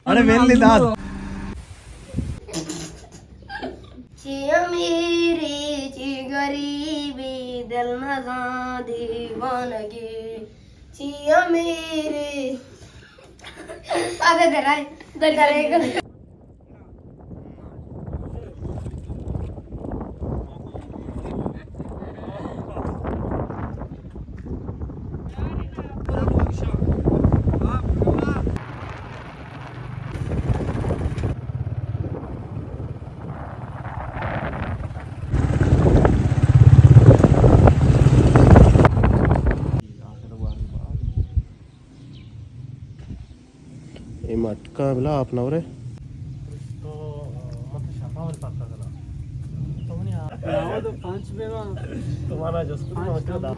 अरे मेरे दाद मेरी ची गरीबी दिल नजा दीवानगी चिया मेरे आगे दराय दरेगा मटका मिला आपना रे तो मतलब शापावर पाता गला तो म्हणे नाव तो 5 बेवा तुम्हाला जस्ट होतो दा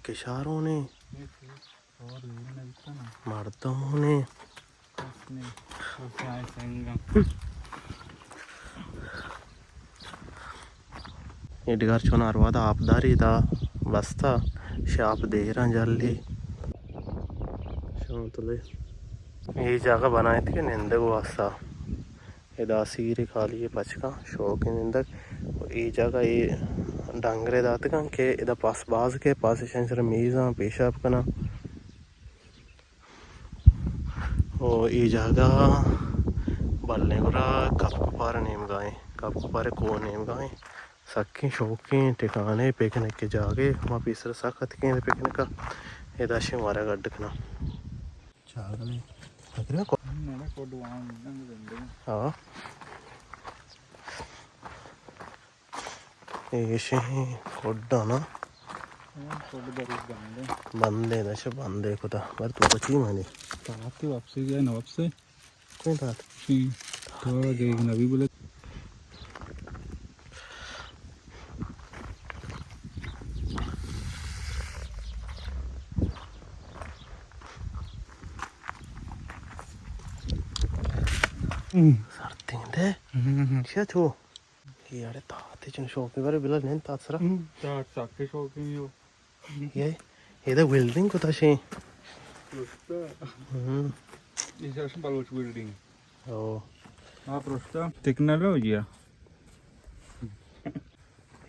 किशारों ने मर्दों ने इडगार चुनार वादा आपदारी दा बस्ता शाप देहरा जल्दी शांतले ये जगह बनाए थे निंदक वास्ता इदा सीरे खाली पचका शौक निंदक ये जगह ये डांगरे दात का के इदा पास बाज के पास शंसर मीज़ा पेशाब कना और ये जगह बल्ले गुरा कप पार नेम गाएं कप पार को नेम गाएं सखी शौकी ठिकाने पिकनिक के जागे वहाँ पीसर सखत के पिकनिक का इदा शिमारा गड्ढना चागले अरे को हाँ ये कोड्डाना बंदे दश बंदे को था पर तू बची माने ताते वापसी गया ना वापसे कौन था थोड़ा देख नबी बोले सर्दी दे क्या छो ये अरे ताते चन शौक बारे बिला नहीं तासरा तार साके शौक नहीं हो ये तो बिल्डिंग को था शे इस ऐसे बालोच बिल्डिंग ओ आप रोस्ता टेक्नोलॉजी है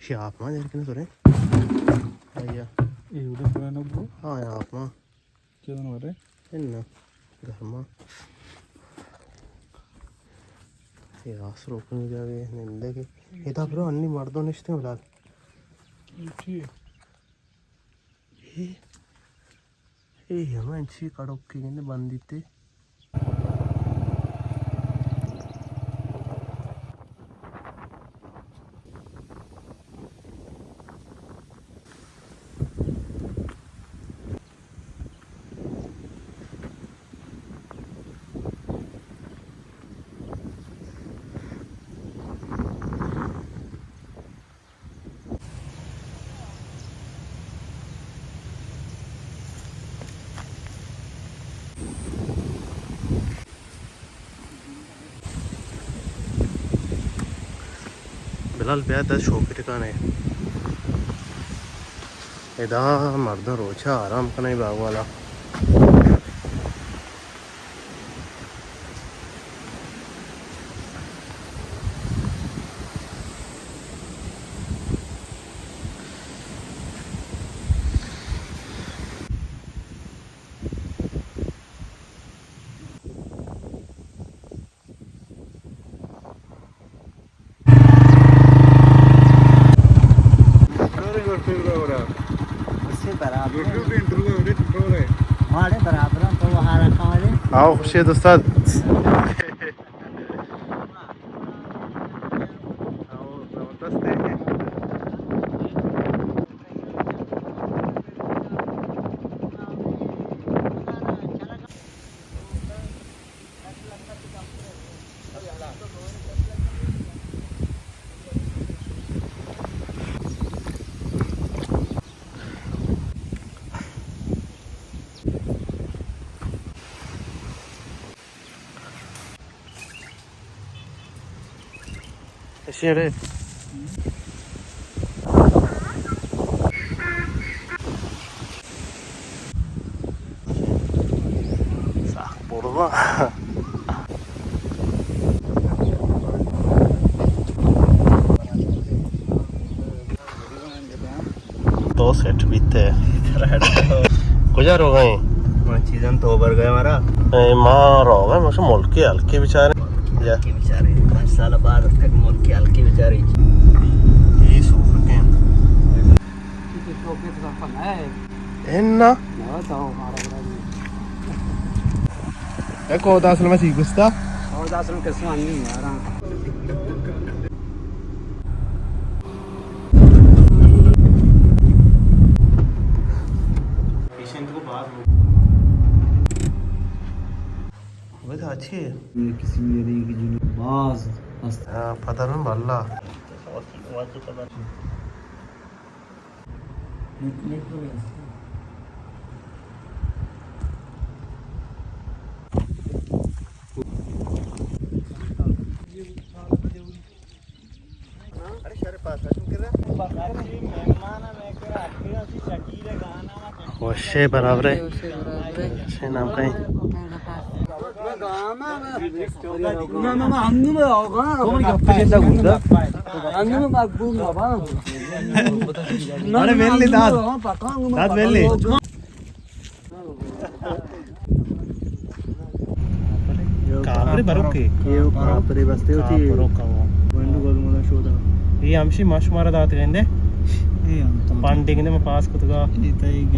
शाप में जर किने सोरे भैया ये उधर पुराना ब्रो हाँ यहाँ में क्या ना हो रहा है इन्ना घर में ये आसरो को नहीं जावे निंदे के ये तो ब्रो अन्नी मर्दों निश्ते मिला ठीक ये मंची कड़क के ने बंदिते बिलाल ब्याह दस शौक ठिकाने इदा मर्द रोचा आराम करने बाग वाला आओ खुर्शीद उस्ताद Kere. Sah burada. दो सेट बीते कुछ हो गए सीजन तो ओवर गया हमारा मार हो गए मुझे मुल्क के हल्के बेचारे या के बेचारे 5 साल बाद तक मौत के हल्के बेचारे ये सूख के इन्ना ecco da sul mati questa वैसे अच्छी है किसी मेरी की जूनी बाज पता नहीं बल्ला वशे बराबर है वशे नाम का ही अरे वेल्ली दाद वेल्ली कापरे बरोके कापरे बसते होती बंडू गोलमोला शोधा ಈ ಅಂಶಿ ಮಶ್ ಮಾರದ ಆತಗಂದೆ ಪಾಂಡಿಗಿಂದ ಪಾಸ್ ಕುತ್ಗ ಈತ ಈಗ